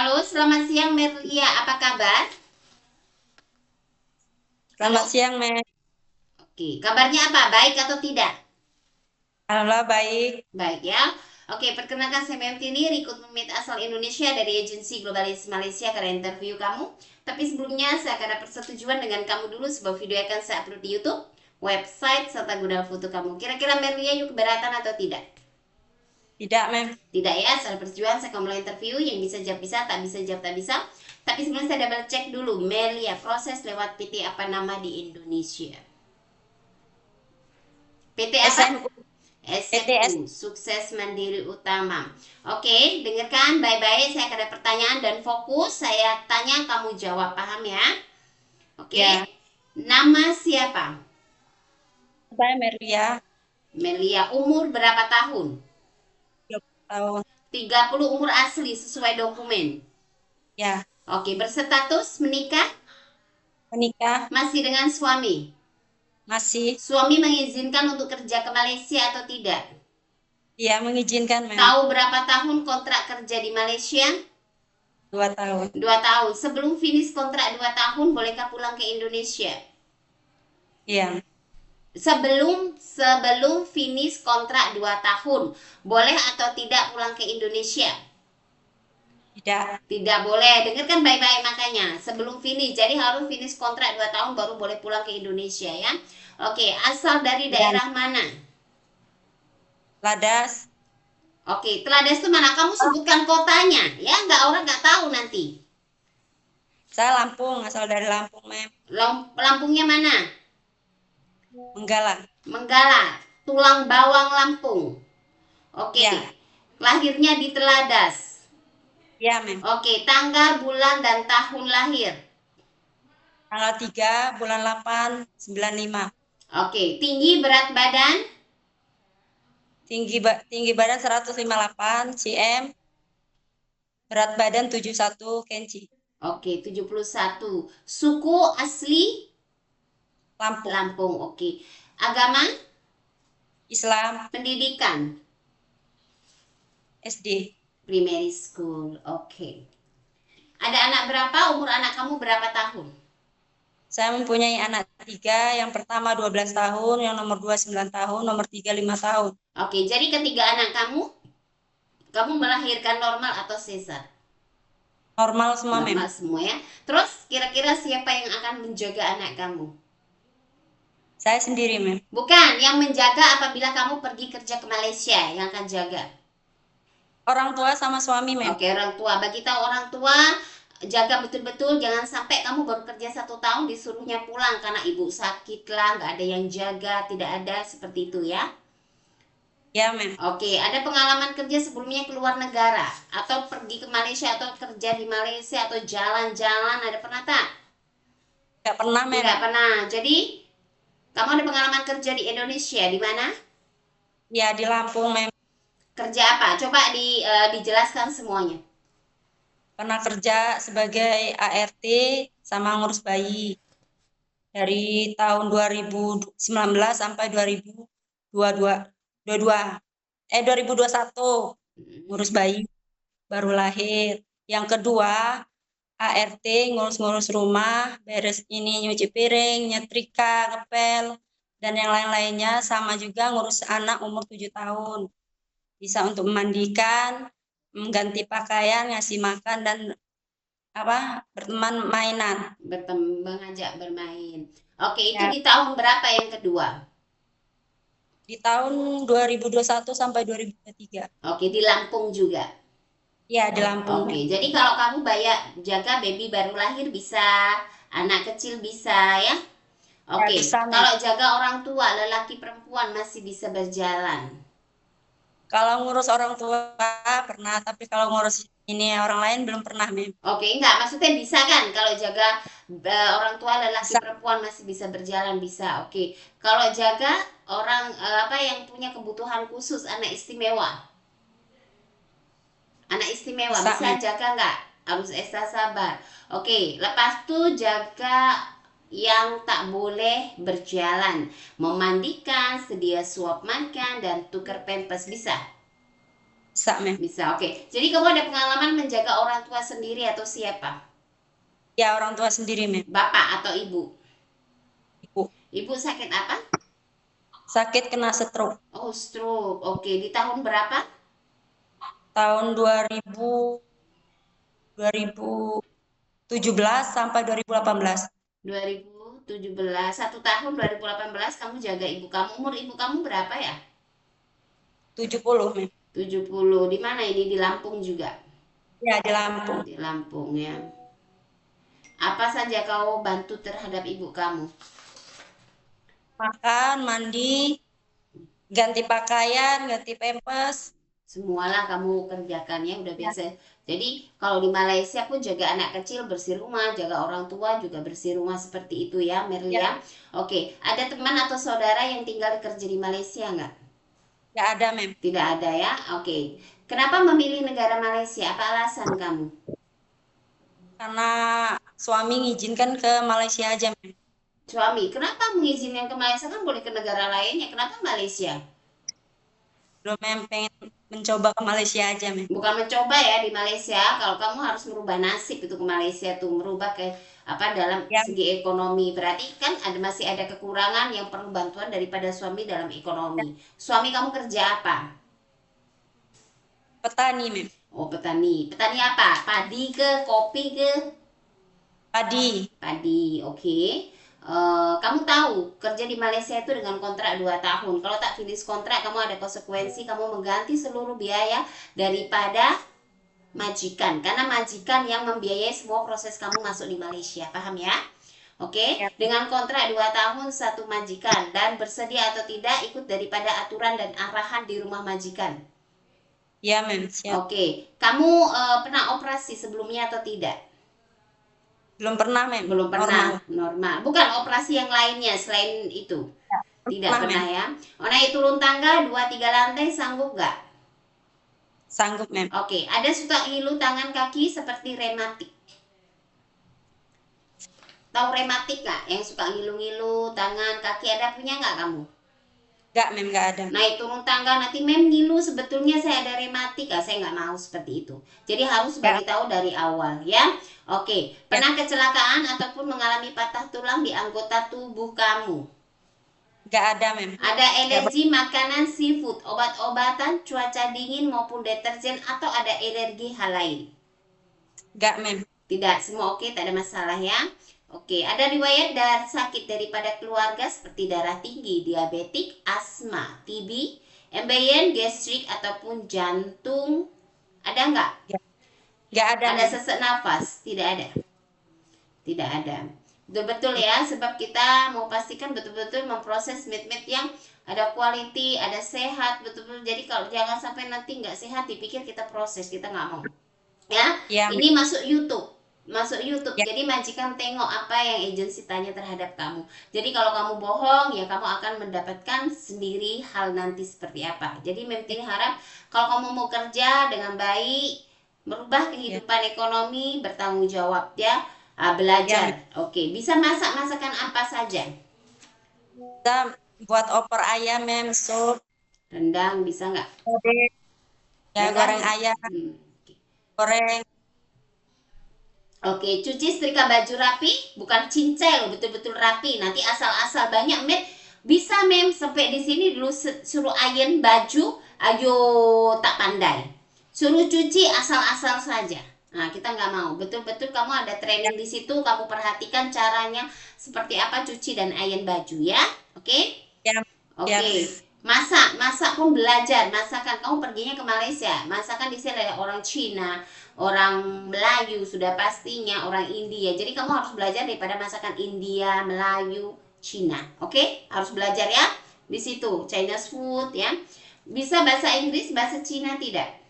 Halo, selamat siang Merlia. Apa kabar? Selamat Halo. siang, Meg. Oke, kabarnya apa? Baik atau tidak? Alhamdulillah baik. Baik ya. Oke, perkenalkan saya Mevtini, rekrutmen asal Indonesia dari agensi Globalis Malaysia karena interview kamu. Tapi sebelumnya saya akan ada persetujuan dengan kamu dulu sebuah video yang akan saya upload di YouTube, website serta guna foto kamu. Kira-kira Merlia yuk keberatan atau tidak? Tidak, Meg. Tidak ya, soal persetujuan saya akan mulai interview yang bisa jawab bisa, tak bisa jawab tak bisa. Tapi sebelumnya saya double cek dulu, Melia proses lewat PT apa nama di Indonesia? PT apa? SMU, SMU, PTS. Sukses Mandiri Utama. Oke, dengarkan baik-baik. Saya akan ada pertanyaan dan fokus. Saya tanya, kamu jawab. Paham ya? Oke. Ya, Nama siapa? saya Meria, Melia. Umur berapa tahun? 20 tahun. 30 umur asli sesuai dokumen. Ya, Oke, berstatus menikah? menikah, Masih dengan suami? masih. Suami mengizinkan untuk kerja ke Malaysia atau tidak? Ya, mengizinkan, Meg. Tahu berapa tahun kontrak kerja di Malaysia? 2 tahun. 2 tahun. Sebelum finish kontrak 2 tahun, bolehkah pulang ke Indonesia? Iya, Sebelum sebelum finish kontrak 2 tahun, boleh atau tidak pulang ke Indonesia? tidak. Tidak boleh. Dengarkan baik-baik makanya. Sebelum finish. Jadi harus finish kontrak 2 tahun baru boleh pulang ke Indonesia ya. Oke, asal dari Ya, daerah mana? Ladas. Oke, Teladas itu mana? Kamu Oh, sebutkan kotanya. Ya, nggak orang nggak tahu nanti. saya Lampung, asal dari Lampung, Meg. Lampungnya mana? Menggala. Menggala, tulang bawang Lampung. Oke, Ya, lahirnya di Teladas. ya, Meg. Oke, tanggal, bulan, dan tahun lahir. Tanggal 3 bulan 8, 95. Oke, tinggi berat badan. Tinggi badan 158 cm, berat badan 71 kg. Oke, 71. Suku asli Lampung, Lampung. Oke, agama, Islam, pendidikan, SD. primary school. Oke. Ada anak berapa? Umur anak kamu berapa tahun? Saya mempunyai anak 3, yang pertama 12 tahun, yang nomor 2 9 tahun, nomor 3 5 tahun. Oke, jadi ketiga anak kamu melahirkan normal atau sesar? Normal semua, Mem. Normal semua ya. Terus kira-kira siapa yang akan menjaga anak kamu? Saya sendiri, Mem. Bukan, yang menjaga apabila kamu pergi kerja ke Malaysia, yang akan jaga. Orang tua sama suami, Mem. Oke, orang tua. Bagi tahu orang tua, jaga betul-betul. Jangan sampai kamu baru kerja 1 tahun disuruhnya pulang karena ibu sakit lah, nggak ada yang jaga, tidak ada seperti itu ya. Ya, Mem. Oke, ada pengalaman kerja sebelumnya ke luar negara atau pergi ke Malaysia atau kerja di Malaysia atau jalan-jalan, ada pernah tak? Gak pernah, Mem. Enggak pernah. Jadi, kamu ada pengalaman kerja di Indonesia, di mana? Ya, di Lampung, Mem. Kerja apa? Coba dijelaskan semuanya. Pernah kerja sebagai ART sama ngurus bayi. Dari tahun 2019 sampai 2022. 22. 2021. Ngurus bayi baru lahir. Yang kedua, ART ngurus-ngurus rumah, beres ini nyuci piring, nyetrika, ngepel, dan yang lain-lainnya, sama juga ngurus anak umur 7 tahun. Bisa untuk memandikan, mengganti pakaian, ngasih makan, dan berteman mainan. Mengajak bermain. Oke, itu Ya, di tahun berapa yang kedua? di tahun 2021 sampai 2023. Oke, di Lampung juga. Ya, di Lampung. Oke, jadi kalau kamu banyak jaga baby baru lahir bisa, anak kecil bisa ya. Ya, Oke, bisa, Mem. kalau jaga orang tua, lelaki perempuan masih bisa berjalan. Kalau ngurus orang tua pernah, tapi kalau ngurus ini orang lain belum pernah, Mem. Oke, enggak, maksudnya bisa kan kalau jaga orang tua lelaki Bisa. perempuan masih bisa berjalan bisa. Oke. Kalau jaga orang apa yang punya kebutuhan khusus, anak istimewa. Anak istimewa Bisa, bisa Mem. jaga nggak? Harus ekstra sabar. Oke, lepas tuh jaga yang tak boleh berjalan. Memandikan, sedia suap makan dan tukar pempes bisa. Bisa, Mem. Bisa, oke. Jadi kamu ada pengalaman menjaga orang tua sendiri atau siapa? Ya, orang tua sendiri, Mem. Bapak atau ibu? Ibu. Ibu sakit apa? Sakit kena stroke. Oh, stroke. Oke, di tahun berapa? Tahun 2017 sampai 2018. 2017, 1 tahun 2018 kamu jaga ibu kamu. Umur ibu kamu berapa ya? 70, Mem. 70. Di mana ini? Di Lampung juga? Ya, di Lampung. Di Lampung ya. Apa saja kau bantu terhadap ibu kamu? Makan, mandi, ganti pakaian, ganti pempes. Semualah kamu kerjakan ya, udah biasa. Jadi kalau di Malaysia pun jaga anak kecil bersih rumah, jaga orang tua juga bersih rumah seperti itu ya, Merlia. Oke, ada teman atau saudara yang tinggal kerja di Malaysia nggak? Nggak ada, Mem. Tidak ada ya. Oke. Kenapa memilih negara Malaysia? Apa alasan kamu? Karena suami ngizinkan ke Malaysia aja, Mem. Suami, kenapa mengizinkan ke Malaysia, kan boleh ke negara lainnya? Kenapa Malaysia? Belum, Mem, pengen mencoba ke Malaysia aja, Mem. Bukan mencoba ya di Malaysia. Kalau kamu harus merubah nasib itu ke Malaysia tuh, merubah ke apa dalam Ya, segi ekonomi. Berarti kan masih ada kekurangan yang perlu bantuan daripada suami dalam ekonomi. Suami kamu kerja apa? petani, Mem. Oh, petani. Petani apa? Padi ke, kopi ke? Padi. Padi, oke. Kamu tahu kerja di Malaysia itu dengan kontrak 2 tahun. Kalau tak finish kontrak, kamu ada konsekuensi, kamu mengganti seluruh biaya daripada majikan. Karena majikan yang membiayai semua proses kamu masuk di Malaysia. Paham ya? Oke, Ya, dengan kontrak 2 tahun satu majikan dan bersedia atau tidak ikut daripada aturan dan arahan di rumah majikan. ya, Mem. Siap. Oke, kamu pernah operasi sebelumnya atau tidak? Belum pernah, Mem. Belum pernah. Normal. Normal. Bukan operasi yang lainnya selain itu. Ya, Tidak pernah Mem. ya. Oh, naik turun tangga 2-3 lantai sanggup nggak? Sanggup, Mem. Oke, ada suka ngilu tangan kaki seperti rematik. Tahu rematik nggak? Yang suka ngilu-ngilu tangan kaki, ada punya nggak kamu? Nggak, Mem, nggak ada. Naik turun tangga nanti mem ngilu, sebetulnya saya ada rematik. Saya nggak mau seperti itu. Jadi harus Ya, beritahu dari awal ya. Oke, ya, pernah kecelakaan ataupun mengalami patah tulang di anggota tubuh kamu? nggak ada, Mem. Ada Nggak alergi makanan seafood, obat-obatan, cuaca dingin maupun deterjen, atau ada alergi hal lain? Nggak, Mem. Tidak, semua oke, tak ada masalah ya. Oke, ada riwayat dari sakit daripada keluarga seperti darah tinggi, diabetik, asma, TB, embeien, gastrik, ataupun jantung? Ada nggak? Nggak ada, Ada Mem. sesak nafas? Tidak ada. Tidak ada. Betul-betul ya, sebab kita mau pastikan betul-betul memproses meat yang ada quality, ada sehat, betul-betul. Jadi kalau jangan sampai nanti nggak sehat dipikir kita proses, kita nggak mau. Ya, Ya, Mem. ini masuk YouTube. Masuk YouTube. Ya, Jadi majikan tengok apa yang agensi tanya terhadap kamu. Jadi kalau kamu bohong, ya kamu akan mendapatkan sendiri hal nanti seperti apa. Jadi Mem Tini harap kalau kamu mau kerja dengan baik, merubah ya, kehidupan ekonomi, bertanggung jawab ya. ya, Belajar. Mem. Oke, bisa masak masakan apa saja? Kita buat opor ayam, Mem, sup, Rendang bisa nggak? ya, Ya kan? goreng ayam, Hmm. goreng. Oke, cuci setrika baju rapi, bukan cincai loh, betul-betul rapi. Nanti asal-asal banyak, Mem. Bisa, Mem, sampai di sini dulu suruh iron baju, ayo tak pandai. Suruh cuci asal-asal saja. Nah, kita nggak mau. Betul-betul kamu ada Ya, training di situ, kamu perhatikan caranya seperti apa cuci dan iron baju ya. Oke? ya, ya, Oke, masak pun belajar masakan. Kamu perginya ke Malaysia, masakan di sini ada orang Cina, orang Melayu sudah pastinya, orang India. Jadi kamu harus belajar daripada masakan India, Melayu, Cina. Oke, harus belajar ya di situ Chinese food ya. Bisa bahasa Inggris, bahasa Cina tidak?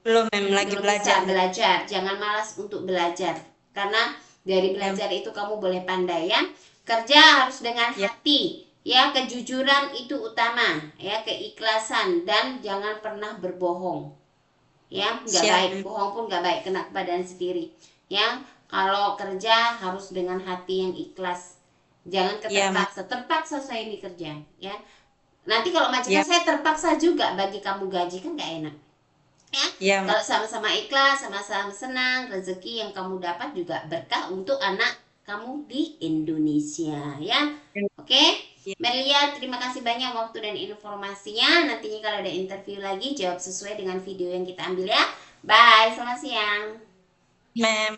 belum, Mem, lagi Belum belajar. bisa belajar. Jangan malas untuk belajar, karena dari belajar itu kamu boleh pandai ya. Kerja harus dengan Ya, hati ya, kejujuran itu utama ya, keikhlasan, dan jangan pernah berbohong ya, nggak siap, baik. Mem. Bohong pun nggak baik, kena ke badan sendiri ya. Kalau kerja harus dengan hati yang ikhlas, jangan Iya, Mem. terpaksa saya ini kerja ya. Nanti kalau majikan Ya, saya terpaksa juga bagi kamu gaji, kan gak enak. Ya, ya, Mak. kalau sama-sama ikhlas, sama-sama senang, rezeki yang kamu dapat juga berkah untuk anak kamu di Indonesia, ya. Oke, Ya, Melia, terima kasih banyak waktu dan informasinya. Nantinya kalau ada interview lagi, jawab sesuai dengan video yang kita ambil ya. Bye, selamat siang. ma'am.